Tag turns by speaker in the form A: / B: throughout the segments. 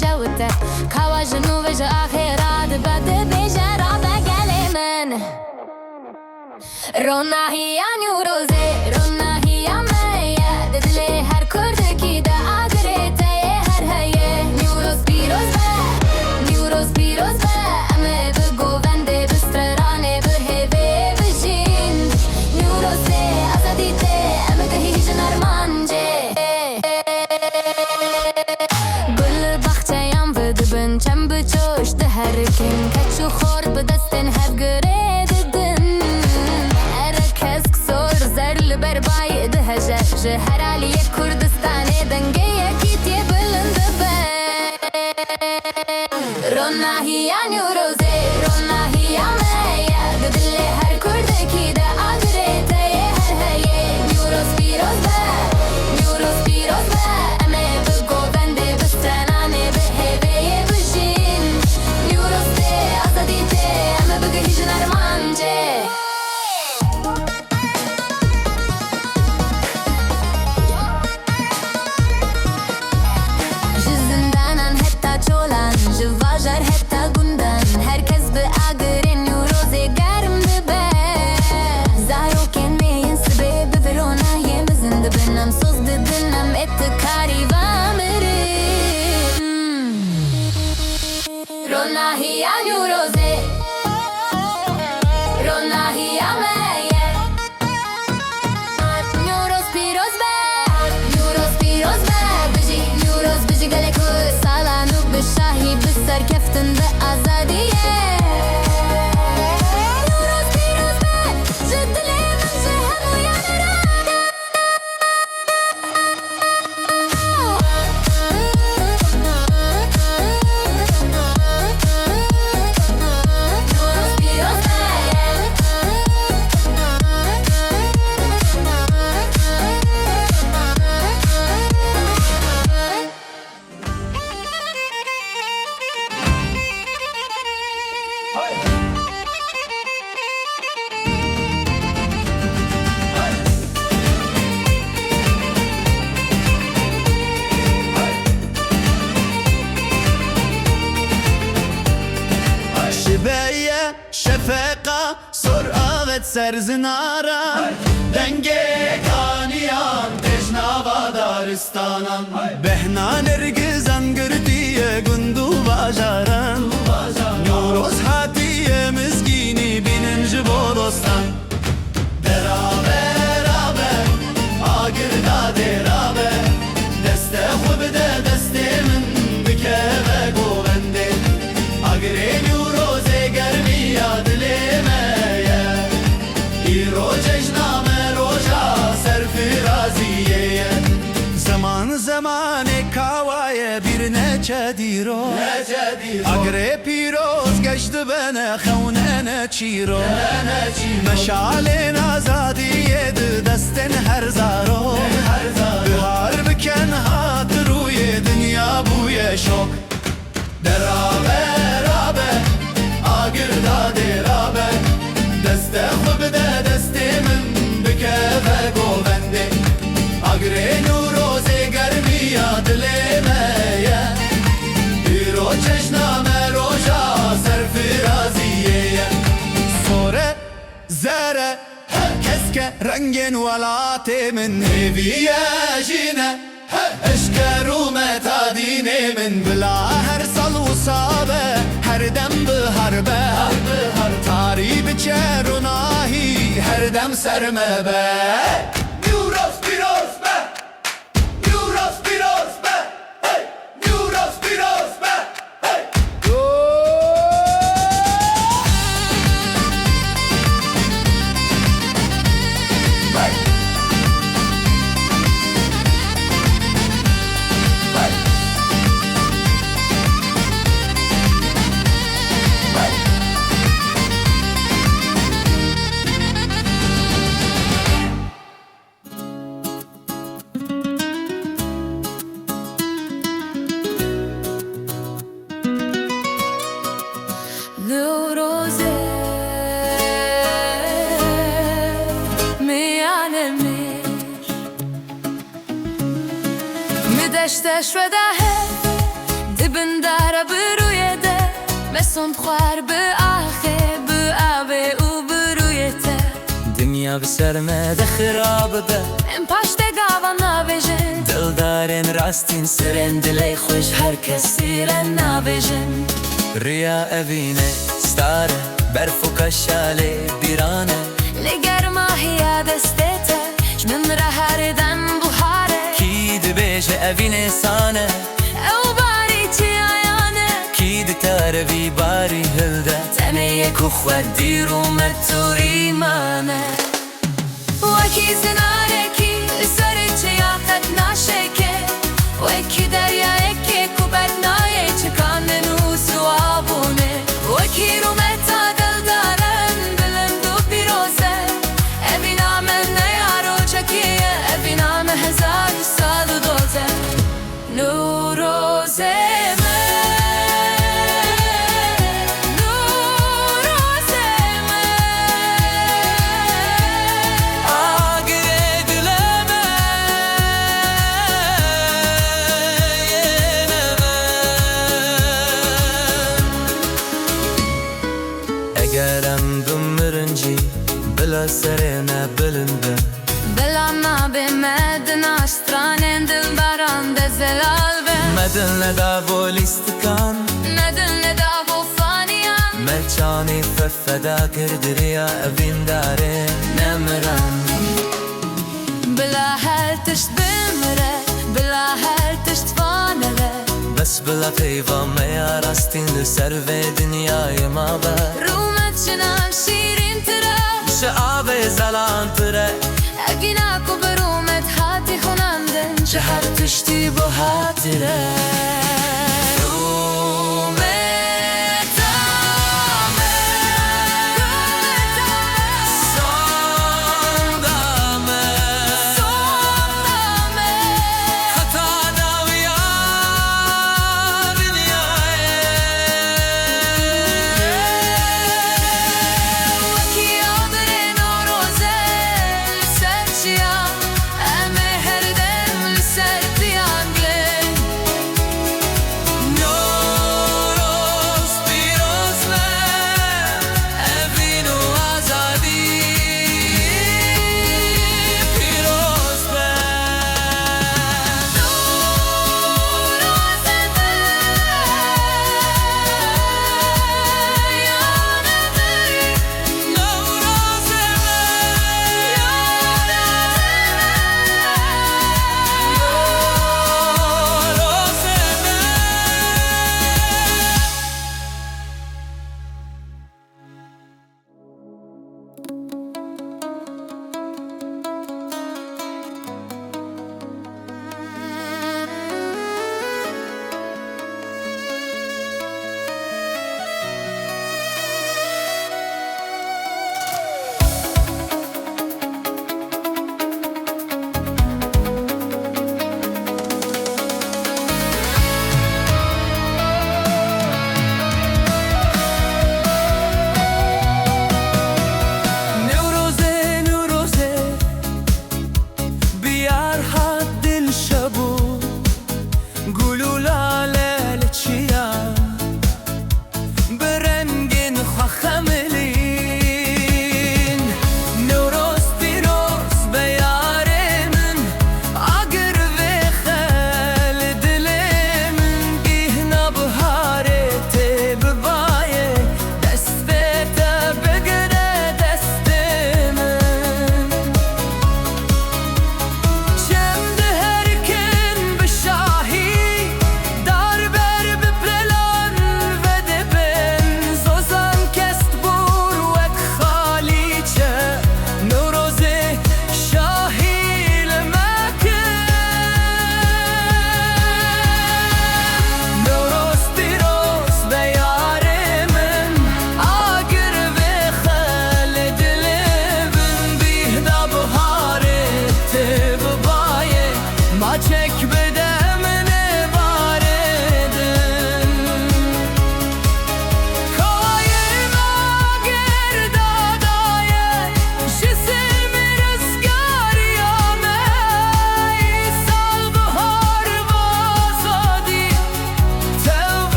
A: شوته كوا جنو وجه آخرات بده بجرا بگلی من رونا هي نوروزه رونا هي ميه ددلی هر کردکی ده آگرته هر هیه نیوروز پیروز به نیوروز پیروز به امه بگو ونده بسترانه به هبه بجین نیوروزه آزادیته امه که هیچ نرمانجه گل بخچه‌ام بدبن چم بچوش ده هر کن کچو خورد به دستن هب گره ددن هرکس کسور زرل بربای ده هجه هر علی کردستانه دنگه یکیتی بلند به رونا هی نیوروزه رونا هی مایه ددلی هر کردکی ده آگرته هر هیه نیوروز پیروز به نیوروز پیروز به امه بگو بنده بستنانه به هبه بجین نیوروز ده آزادیته امه بگو هیچ نرمانجه جزندانان حتی چولان جواجر حتی گندن herkes به آگرین نیوروزه گرم دبه زارو کن میین سبب برونا یم بزند بنام سوز ددنم اتکاری و مریم رونا هی نیوروزه رونا هی مایه نیوروز پیروز به نیوروز پیروز به بجی نیوروز بجی گله کو سالانو به شاهی به سر کفتن به آزادیه نیوروز پیروز به جدلی من جهن و یانراده نیوروز پیروز به
B: شبیه شفقه سرعت سرزنارم دنگه کانیان تجناوا دارستانم بهنان ارگزم گردیه گندو باجارم نوروز هاتیه مزگینی بینن جبو دوستان درابه رابه آگردا درابه دسته خوب ده دسته من بکه و گوونده آگره نیوروزه گرمی یادلیمه ایرو جشنامه روژا سرفرازیه زمان زمان کاوای bir neçe diro آگره پیروز گشت بنه خونه چیرو مشعل آزادیه دستن هر زارو بهار بکن هات روی دنیا بوی شوق درابه رابه آگردا درابه دسته خوب ده دسته من بکه و گوونده آگره نوروزه گرمی یادلیمه ایرو چشنامه روژا سرفرازیه سوره زره کس که رنگین ولات من هویه جینه اشکرو متادینه من بلا هر سال و صابه هر دم به حربه تاری بچه روناهی هر دم سرمه به نیوروز پیروز به نیوروز پیروز به نیوروز پیروز به
A: دشتش و دهه دبن داره بروی ده مسون خوار به آخه به آبه و بروی ته
C: دنیا بسرمه خراب به
A: ام پاشته گاوا نابجن
C: دلدارن راستین سرن دلی خوش هر کسی لن نابجن ریا اوینه ستاره برف و کشاله بیرانه
A: لگر ماهیا دستته جمن را هردن بخاره
C: کی دبیجه اوینه سانه
A: او باری چی آیانه
C: کی دتاروی باری هلده تنه کخوت دیرو متو ایمانه
A: وکی زناره کی لسر چیاقت ناشکه وکی دریای که کبت نایه چکانن و سوابونه وکی رو متا دل دارن بلند و پیروزه اوینا من نیارو چکیه اوینا من هزار سال دوزه نوروزه
C: اگرم دمرنجی بلا سرنا بلنده
A: بلا ما بمدن اشتران دل بران دزلال به
C: مدل ندا بولیستکان
A: ندل ندا و فانیان
C: ملچانی فدا کرد ریا اوین داره نمران
A: بلا هر تشت بمره بلا هر تشت فانله
C: بس بلا پیوا میا راستین سر و دنیای ما بر
A: رومت شنام شیرین تره
C: شعب زلان تره
A: اگینا کو برومت هاتی خونندن چه هر تشتی با هاتره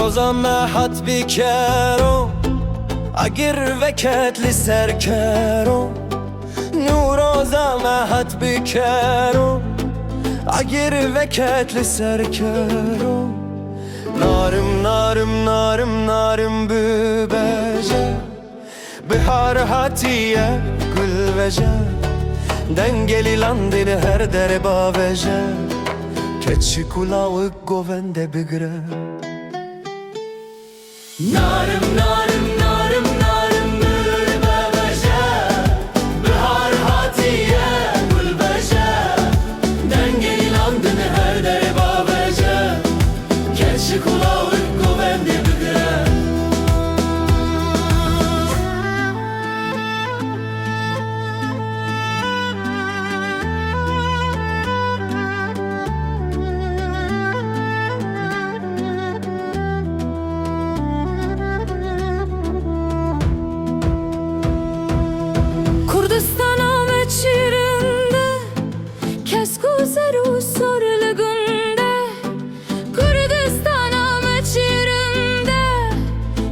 C: نوروزا محط بیکرو اگر وکت لسرکرو نوروزا محط بیکرو اگر وکت لسرکرو نارم نارم نارم نارم ببجه بهار هاتیه گل وجه دنگلی لاندین her dere baveje keçi kulağı govende bigre
B: Narım narım narım narım bülbebeşe Bihar hatiye gülbeşe Dengeli landın her dere babeşe Keçi kulağı govendi bigre
A: Kurdistan'a meçirinde kes kuzeru sorlugunde Kurdistan'a meçirinde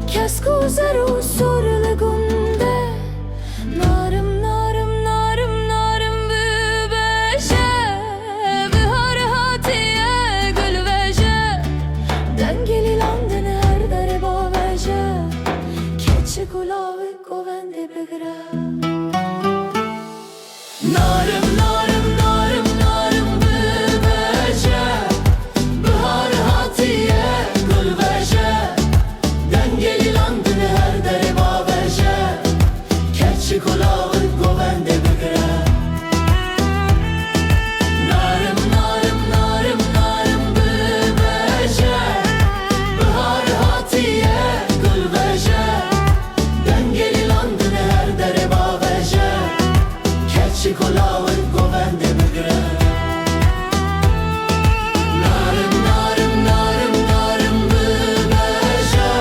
A: kes kuzeru sorlugunde Narım narım narım narım bübeşe Bihar hatiye gül veje Dengeli landın her dere baveje Keçi kulağı govende bigre
B: Narım narım narım narım bülbeşe Bihar hatiye gülbeşe Dengeli landın her dere babeşe Keçi kulağı govende bigre Narım narım narım narım bülbeşe Bihar hatiye gülbeşe Dengeli landın her dere babeşe Keçi kulağı govende bigre Narım narım narım narım bülbeşe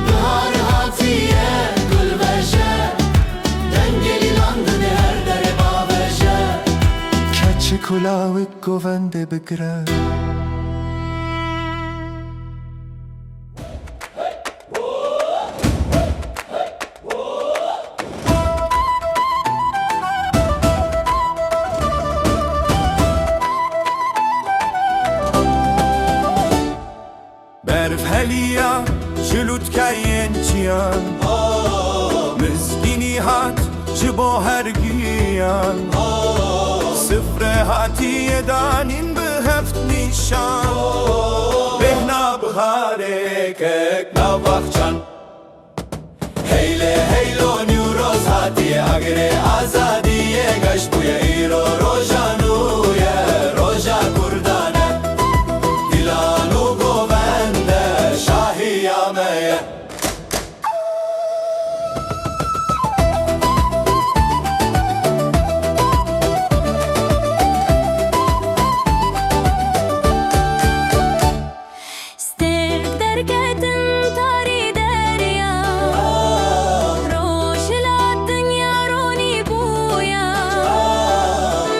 B: Bihar hatiye gülbeşe Dengeli landın her dere babeşe
C: keçi kulağı govende bigre
D: برف هلیا جلوت کین چیان مسکینی هات جبو هرگیان صفر هاتی دانین به هفت نیشان بهنا بخاره که نواخچان هیله هیلو نیوروز هاتی اگره آزادیه گشت بوی ایرو روژانویه روژا کردانه دیلانو گوونده شاهی آمه
A: Sterk derketin tari derya Roşilatın yaroni buya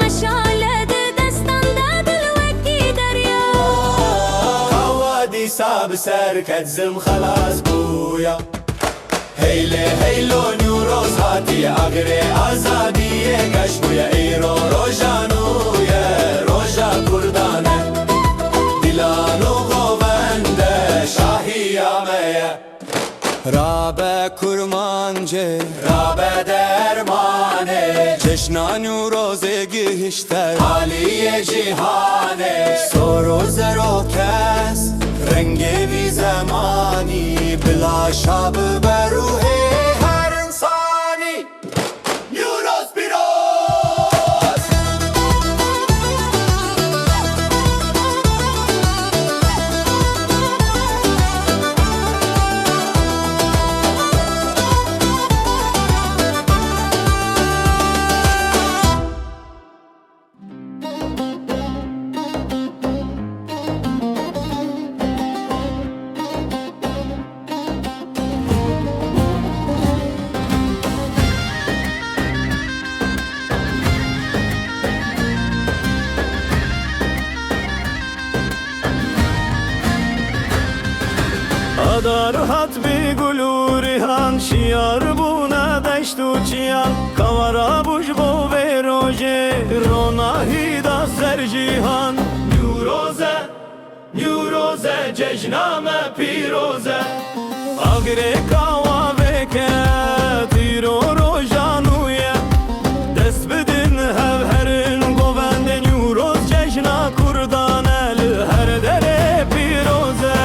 A: Meşalede destanda dilveki derya
D: حوادي صعب سركت زم خلاص بويا هيلي هيلو نيوروز هاتي اغري ازادية قش بويا ايرو روجانويا روجا كردانة ديلانو غوبنده شاهي آمية رابع kurmancı Rabe dermane Çeşna nüroze gihişter Aliye cihane Soru zero kes Rengi bir zamani Bila şabı beruhe her insani Neuros Piroz Adarhat bi gulu rihan Şiar buna deştu çiyan Kavara buj bo veroje Rona hida sercihan Neuroze cejname piroze Agre kava veke Tiro rojanuye Dest bidin hevherin Govende neuroz cejna kurdan el Her dere piroze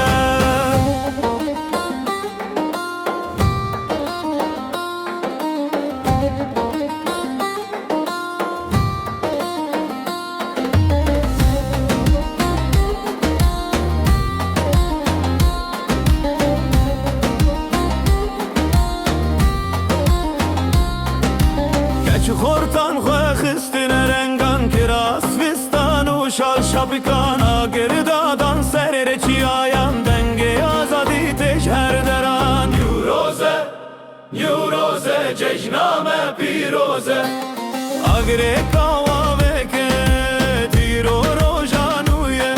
D: خورتان خواه خستین رنگان کراس وستان و شال شبکان آگر دادان سرر چی آیم دنگ آزادی تش هر دران نیوروزه جشنامه پیروزه آگر کاوا وکه تیرو روژانویه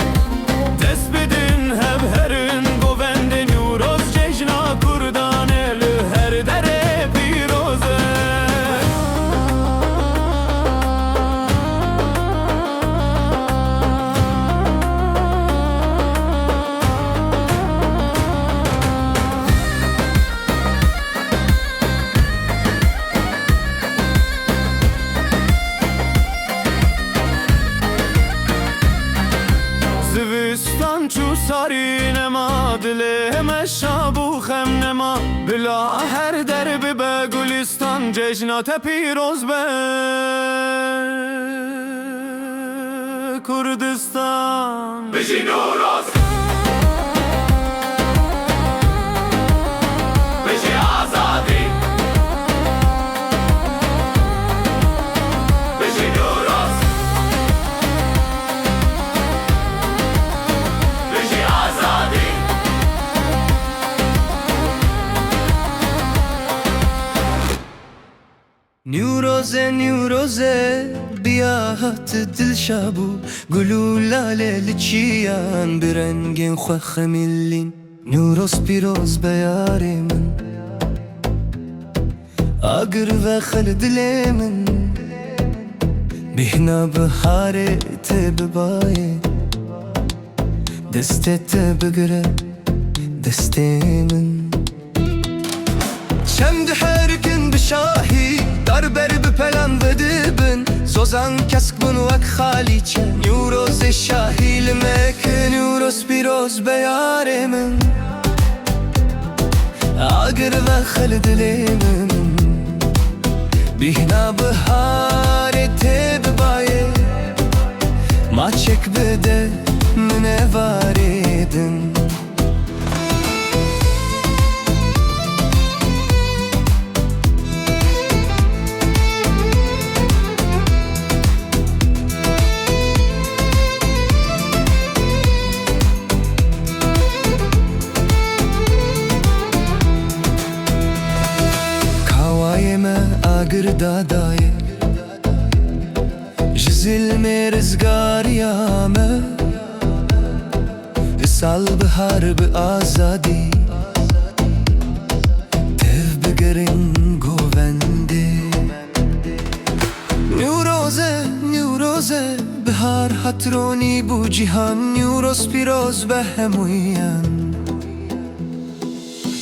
D: دست بدین هب هرین گوند نیوروز جشنا کردانه لهر دره پیروزه زوستان چو ساری نما دل مشابو خم نما بلا هر درب به گلستان جشنات پیروز به کردستان
B: بشی نوروز بشی آزادی بشی نوروز بشی آزادی
C: نیوروزه بیاهت دل شابو گلو لاله لچیان برنگین خواه خمیلین نیوروز پیروز بیار من آگر و خل دل من بهنا بهاره تببایه دستت بگره دست من چند حرکن بشاهی دربر بپلن و دبن زوزان کسک بن وک خالی چه نیوروز شاهی لمک نیوروز پیروز بیار من آگر و خل دل من بهنا بهاره تببایه ما چک بده من واردن آگر دادای جزیل مرزگاریامه سال بهار به آزادی تف بگرین گوونده نیوروزه بهار هترونی بو جیهان نیوروز پیروز به همویان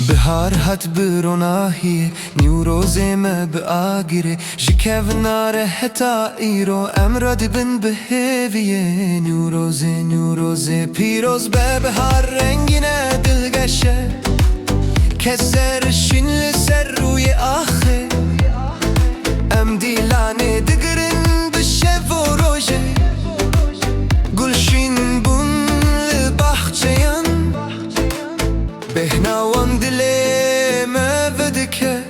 C: بهار هات بروناهی نیوروزه ما بآگره جکف ناره حتا ایرو امراد بن بهویه نیوروزه پیروز به بهار رنگینه دلگشه کسرشین لسر روی آخه ام دیلانه دگرن بشه و روژه گلشین بون لباخچهان بهناوان دلمه ودکه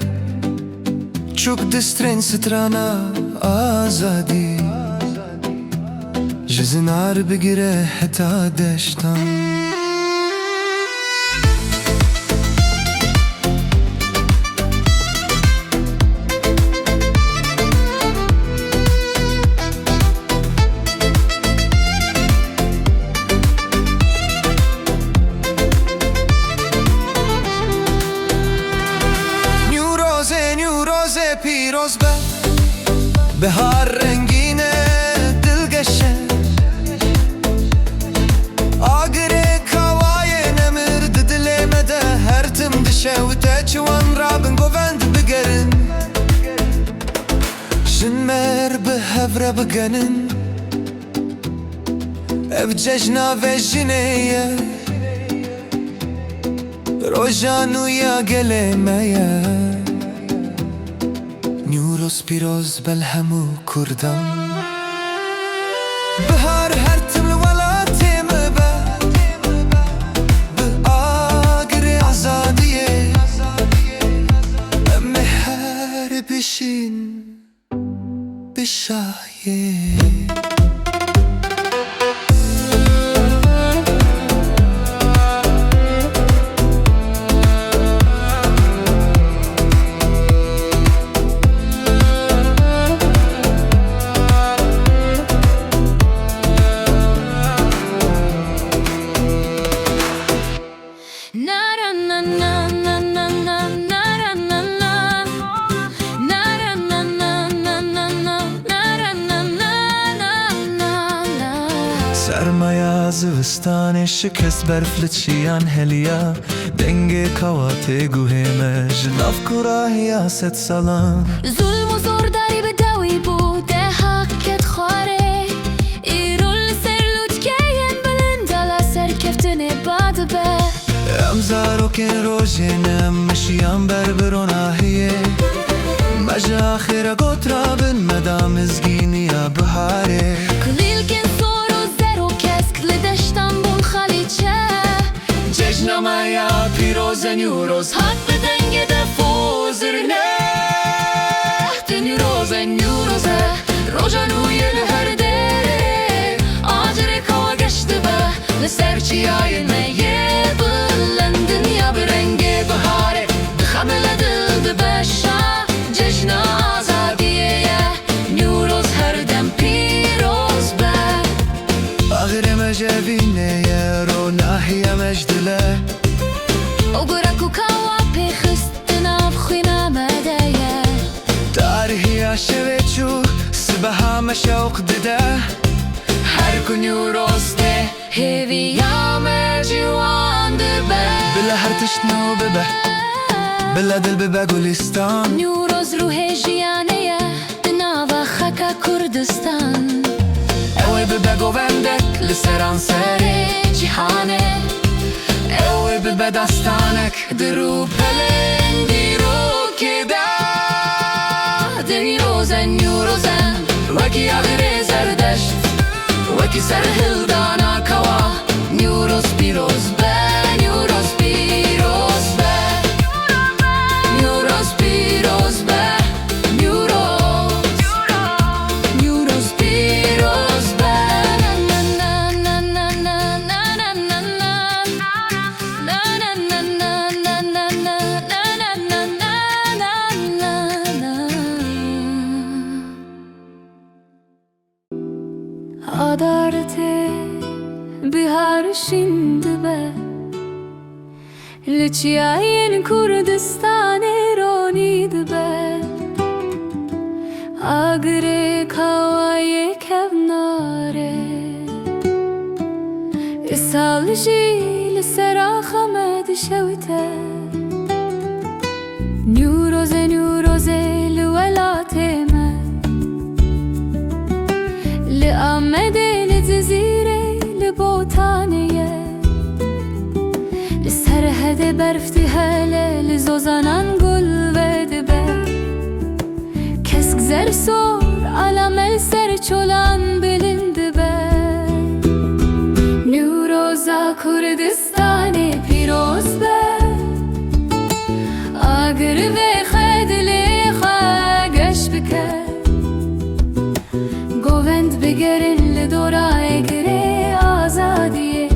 C: چوک دسترین سترانا آزادی جزنار بگیره حتا دشتان Behar rengine dilgeşe Agre kavaye nemir didilemede her tim dişe Vite çuvan rabin govend bigerin Jinmer bihevre bigenin Ev cejna ve jineye Rojanu ya gelemeye Newros piroz belhemu kurdam Bihar her timli velatê me be Bi agirê azadiyê Em ê her bişîn bi şahiyê Sermaya zivistan şikest berflit şiyan heliya Denge kavate guheme jnav kurahiya set salam
A: ظلم و زور داری به دوی بوده حقت خواره ایرول سر لوتکین بلند دلا سر کفتن باد به
C: امزارو کن روژینم مشیان بربروناهیه مجا آخر گوترابن مدام ازگینی یا بهاره
A: کلیل کن سور و زر و کسک لدشتن بون خلیچه
C: ججنامaya piroz Newros
A: حق به دنگ دفوزر نه Newros روژانوی لهر دره آجر کوا گشت به لسر چیای میه بلندن یا برنگ بهاره بخمل دل دبشا جشن آزادیه Newros هر دم پیروز به
C: آخر مجوینه رو ناهیه مجدله
A: اوگرکو کوا پیخست نفخینا مدیه
C: تاریخی شوی چو سبها مشوق دیده هر کو Newros ده
A: هیوی یام جوان دبه
C: بلا هر تشنو ببه بلا دل ببه گلستان
A: Newros روح جیانه دناوا خکا کردستان
C: اوی ببه گوندک لسران سری جیهانه اوی ببه دستانک درو پلندی رو که ده Newros وکی آخر زردشت وکی سر هلدانا کوا Newros پیروز به Newros پیروز به Newros پیروز به Newros پیروز به
A: Adarte bihar şimdi be Liçiyayin Kurdistan eronid be Agre kavaye kevnare Isal jil sera khamed shewte Newros الولاتي لأمدي لجزيرة لبوتانية لسرهد برفتي هلا لزوزانان قل ودبه كسك زر سور على ملسر çolan bilindi be Newroz'a Kurdistan'ı piroz be Agır ve xedli xageş bike Govend bigerin li dora egre azadiye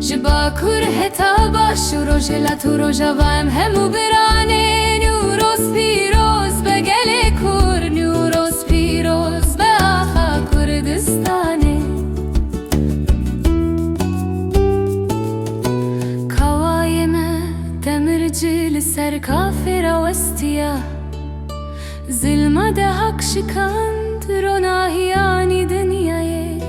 A: Jibakur heta baş rojela tu rojavam hemu birane Newros piroz be gele kur Newros piroz be aha Kurdistan'ı Kavayeme demirci li ser kafira westiya ظلمت حق شکند روناهیانی دنیای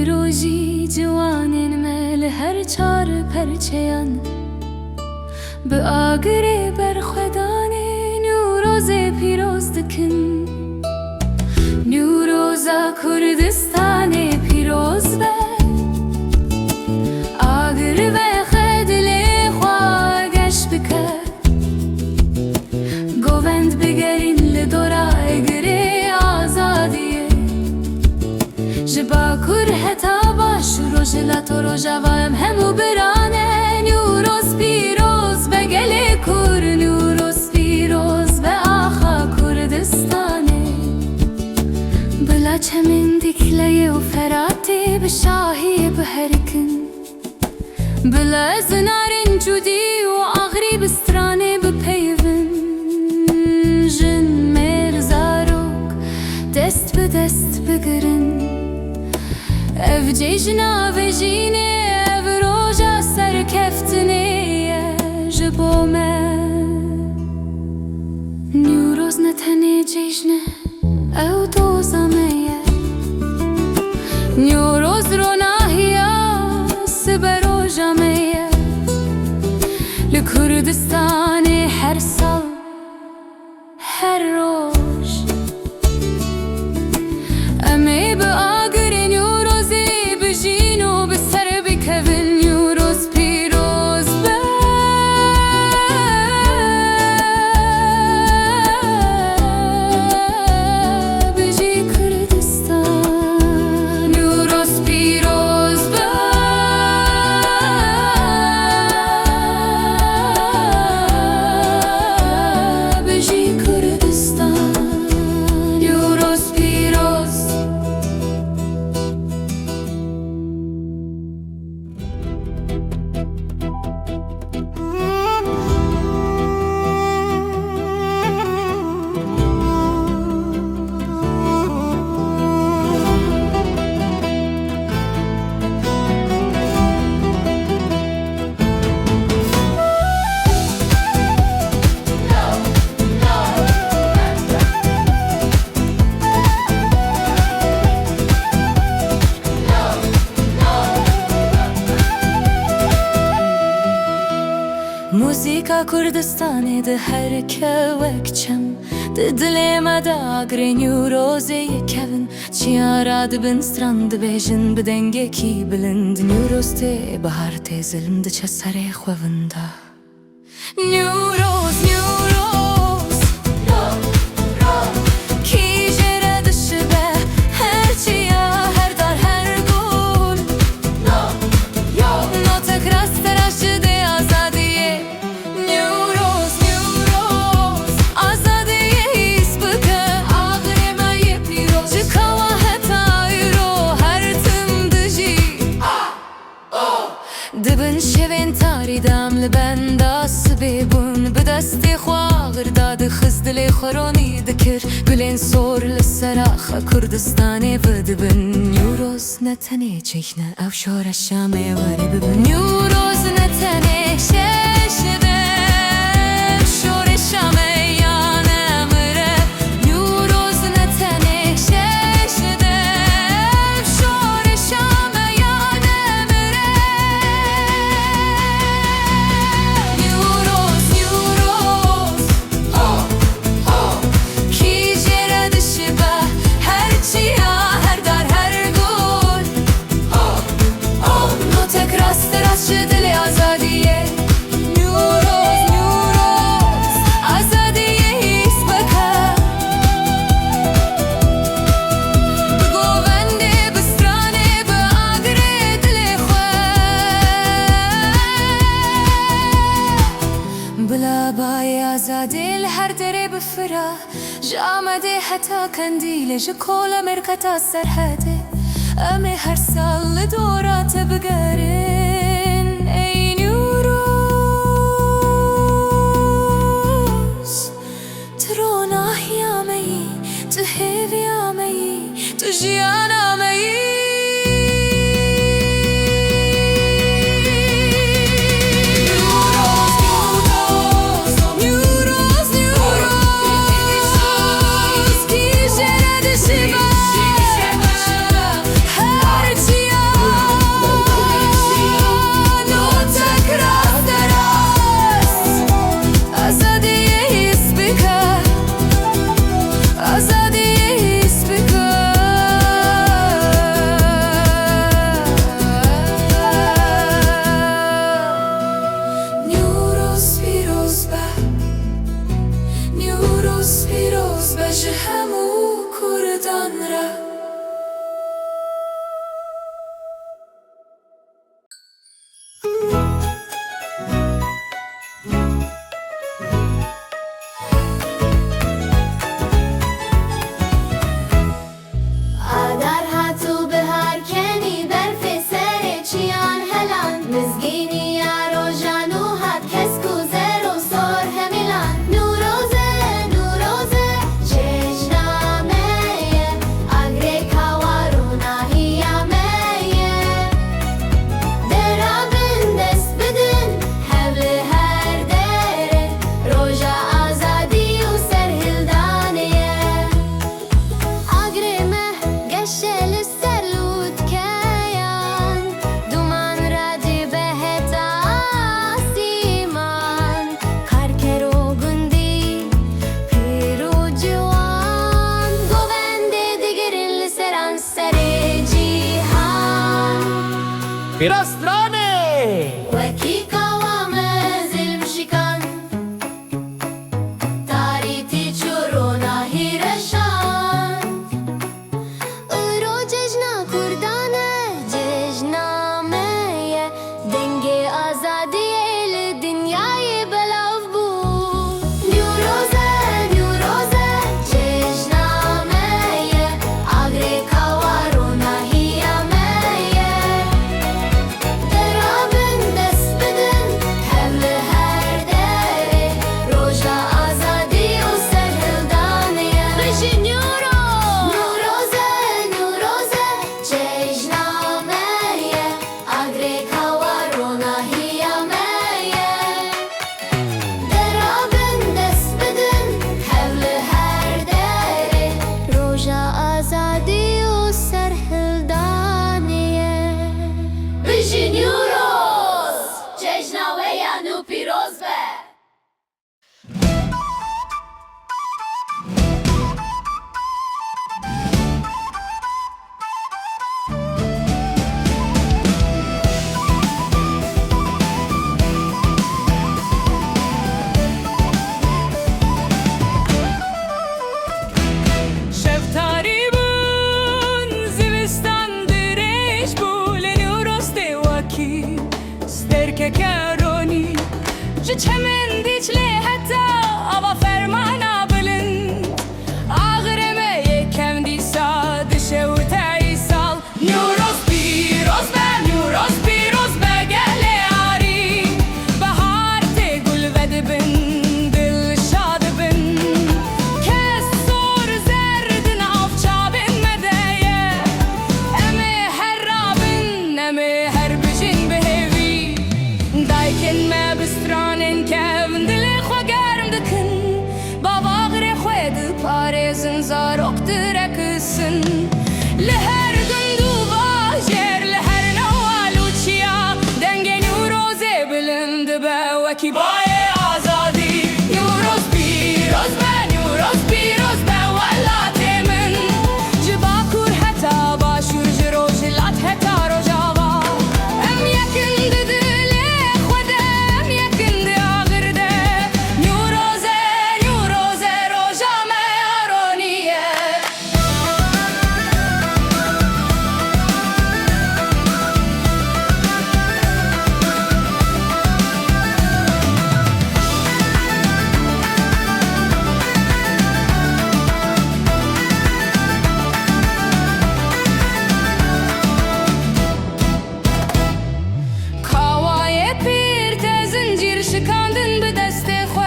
A: روزی جوانین مل هر چار پرچیان به آگر برخدان نوروز پیروز دکن نوروزا کردستان پیروز به آگر و خدل خواهش بکر گوند بگرین لدورای گره آزادیه جبا کر حتا باش رو جلاتو رو جوایم همو برانه نوروز پیروز به گله کر نوروز پیروز به آخا کردستانه بلا چمن دکلیه و فراتی به شاهی بهرکن بلا زنارن جودی و آغری بسترانه بپیون جن مرزاروک دست به دست بگرن اف جیجنا و جینه اف روژا سر کفتنه جبو من نیوروز نتنه جیجنه او دوزامه نیوروز رو ناهیا سبرو جامه لکردستان هر سال هر روز امی به آگر نیوروزی بجین و به سر بکوین نیوروز پیروز به بجی کردستان نیوروز پیروز به بجی کردستان نیوروز پیروز موسیقا کردستانه ده هر که وکچم ده دل مداگر نیوروزه کون چیارا دبن سترند بیجن بدنگه کی بلند نیوروز ته بهار ته ظلم ده چه سره خوونده نیوروز نیوروز کی جره دشبه هر چیا هر دار هر گول نو تکراس تراش ده آزادیه نیوروز نیوروز آزادیه هیس بکه آغره مایه پیروز جکاوا هتای رو هر تم دجی دبن شوین تاری دام لبن داس ببون بدست خواغر داد خزدل خورونی دکر گلین سور لسراخ کردستانه بدبن نیوروز نتنه چیخنه او شور شامه وری ببن نیوروز نتنه ششده شور شامه یانه مره نیوروز نتنه ششده شور شامه یانه مره نیوروز نیوروز کی جره دشبه هر چیا هر دار هر گل نو تکراس تراس شدل آزادیه نیوروز نیوروز آزادیه هیس بکه بگوونده بسترانه به آگره دل خواه بلا بای آزادی لهر دره بفره جامده حتی کندیل جکول امریکتا سرحده امی هر سال دورات بگرن ای نیوروز ترو ناهیامهی تو هیویامهی تو جیانامهی نیوروز نیوروز نیوروز نیوروز Adar hatu bihar keni berfi sere çiyan helan Mizgini ya rojanu hat kesku zero sor hemilan Nuroze, nuroze, çeşnameye Agre kavaruna hiyameye Derabin dest bidin, hevli her dere Roja azadi u serhildaniye Agreme geçeli serlut kayan Duman radi beheta asiman Karkero gundi piru civan Govende digirilli seran sere cihan
D: Pirastrane!
A: Weki kawame zilmşikan Tariti çuruna hireşan Iro cejna kurdane cejna meye Denge azadi el dünyayı belav bu Nuroze, nuroze cejna meye Agre kavaruna hiyameye Derabin dest bidin hevli her dere Roja azadi u serhildaniye Beşi Nuroze, nuroze çeşnameye Agre kavaruna hiyameye Derabin dest bidin hevli her dere Roja azadi u serhildaniye Beşi Nuroz çeşnaveya nu piroz be
E: شفتاری بون زمستان درش بولن و راسته واکی سترک کرونی جه چمن دیچله حتی آوا فرمانا بلند آغرمه یکم دیسا دشه و تایسال نیوروز بیروز به گله آری بهار ته گل ود بن دل شاد بن کس سور زردن آف چابن مدیه امه هر رابن امه هر بجین بهوی دایکن ما بسترانن کون دل خو گرم دکن بابا غره خود پارزن زاروک درکسن لهر گندو واجر لهر نوالو چیا دنگه نوروزه بلند به وکی بای آزادی نوروز بیروز به ولات من جبا کور حتا باشور جروج لات حتا روجاوا ام یکند دل خودم یکند آغرده نوروزه روجا میارونیه کاوای پیر ته زنجیر شکاندن به دست خو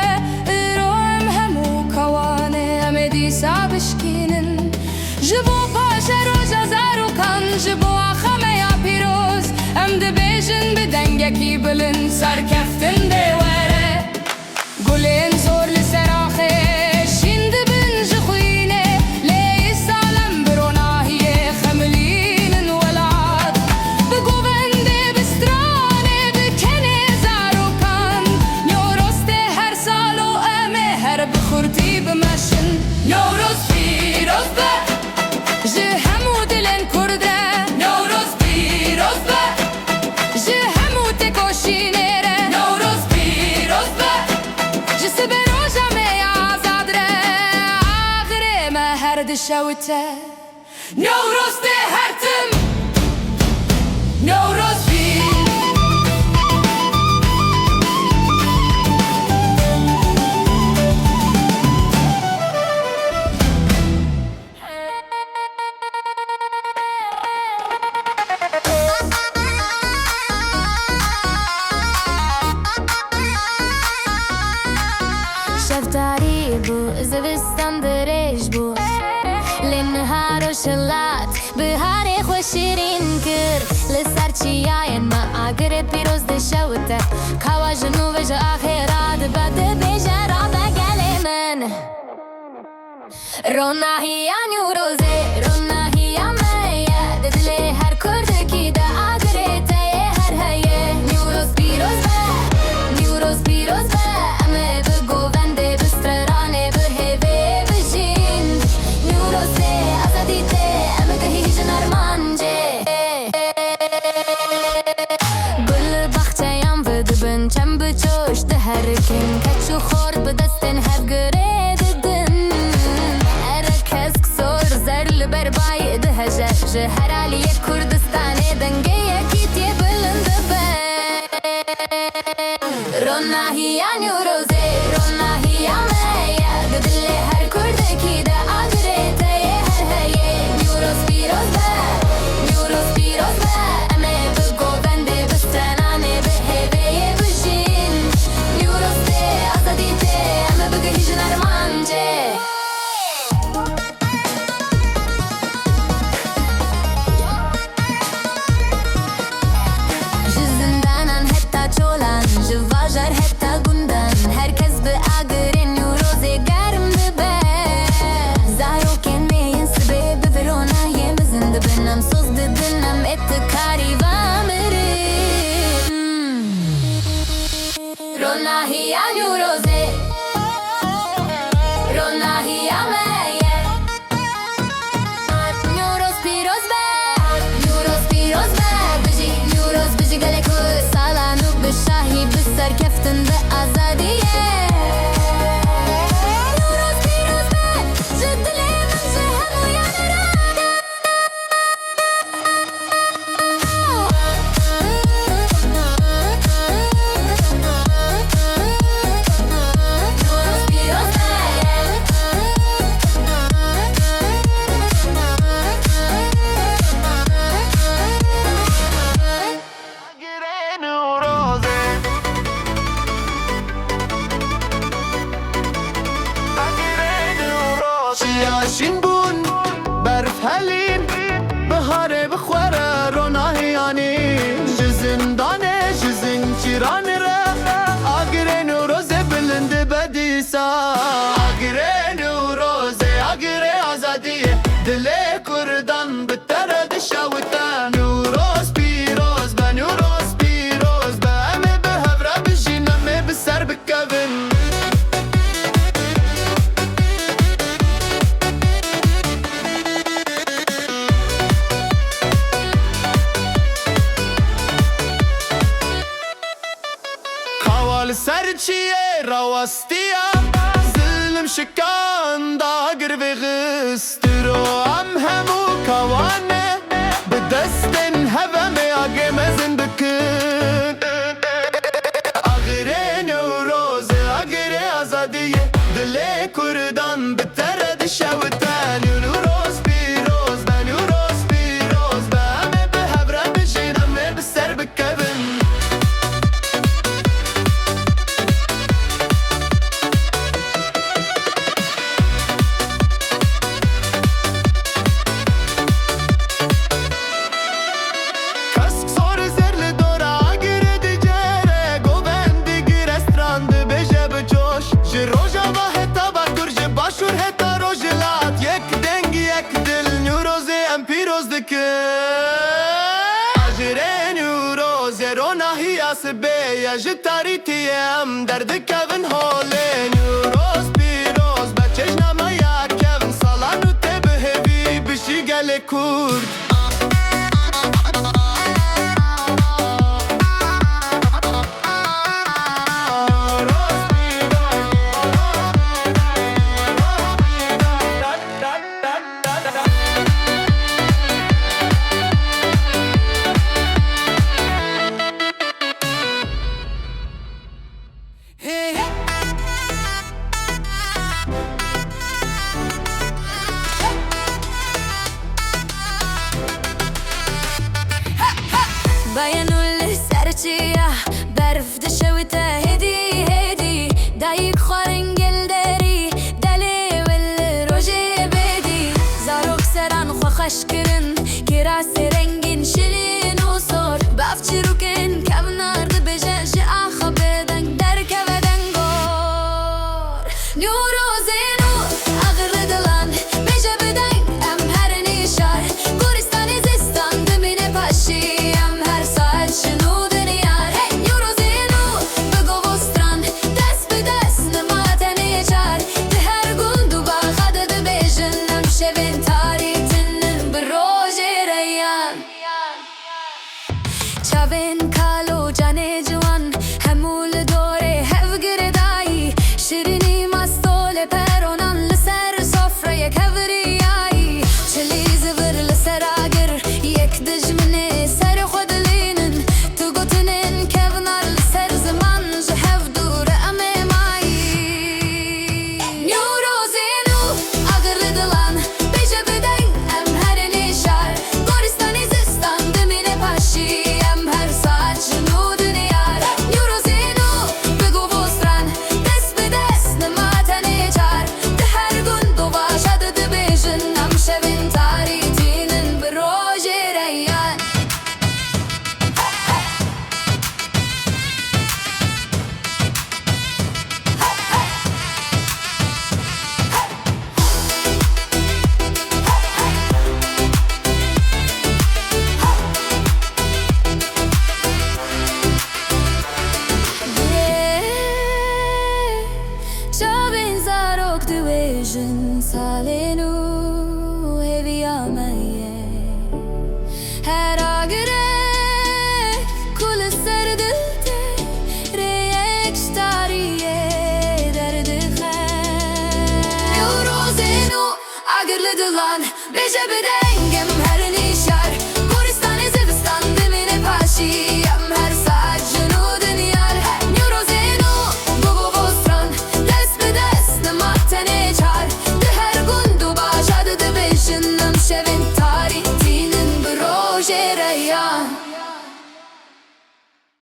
E: روم همو کوانه ام دیسا بشکینن جبو پاش روزا زارو کان جبو آخمه یا پیروز ام دبیجن به دنگکی بلند سرکفتن دواره گلین زور لسراخه شیند بن جخوینه لی سالم بروناهیه خملین ولاد بگوونده بسترانه بکنه زارو کان نیوروسته هر سالو امه هر بخورتی بمشن نوروز پیروز به جه همو دلن کرده نوروز پیروز به جه همو تکوشینه نوروز پیروز به جسه به روژمه آزاد ره آغره مهر دشوته نوروز ده هرتم نوروز بیر
A: چیاین ما آگر پیروز دشوته کوا جنوب جا آخرات بده بیجه را بگلی من روناهی نیوروزه روناهی میه ددلی هر کردکی ده آگر تیه هر هیه نیوروز پیروز به نیوروز پیروز به امه بگو ونده بسترانه به هیوه بجین نیوروز ده آزادی ده امه که هیچ نرمانجه گل بخچه‌ام بدبن چم بچوش ده هر کن کچو خورد به دستن هف گره ددن هر کس کسور زرل بر بای ده هجر جه هر علیه کردستانه دنگه یکی تیه بلند به روناهی نیوروزه روناهی میه ددلی هر کردکی ده آگره تیه هر هیه نیوروز پیروز به نیوروز پیروز به امه بگو بنده بستنانه به هیوه بجین نیوروز ده آزادی ده امه بگو هیچ نرمانجه جزندانان حتی چولان جواجر حتی گندن herkes به آگرین نیوروزه گرم دبه زاروکن میین سبه به وروناهی مزند بنم سوز ددنم اتکاری و مریم روناهی نیوروزه روناهی میه نیوروز پیروز به نیوروز پیروز به بجی نیوروز بجی گله کو سالانو به شاهی به سر کفتن به آزادیه نیوروز پیروز به جدلی من جه همو نیوروز پیروز
C: شیاشین بون برف هلین بهاره بخوره روناهیانی جزندانه جزن چیران را آگره نوروزه بلند بدیسا آگره نوروزه آگره آزادیه دل کردان بتره دشاوتن نوروز پیروز به نوروز پیروز به امه به هفره بجین امه به سر بکوین Kaval serçiye ravastya Zulüm şikan dagir ve gıstırı Am hemu kavane Bedestin heveme agemezin dükün Agire nevroze agire azadiye Dile kurdan betere dişavten Nuroz piroz ben nuroz piroz Ben me behevre bişin ame beser bekevin Kask sor zerli dora gire dicere Govendi gire strandı beje becoş Ji roja va heta bakur ji başur heta rojilat Yek dengi yek dil nuroze em piroz dikin Ajire nuroze ronahi asbe ya ji tariti em derdi kevin hole Nuroz piroz be çeşnama ya kevin salanu te behevi bişi gele kurd
A: بينوا السرچية برف دشوته هدي هدي دايك خارنجل داري دالي والروجي بدي زاروك سران خو خشكرن كراس رنگin şirin usor agırlı dilan Beje bir dengim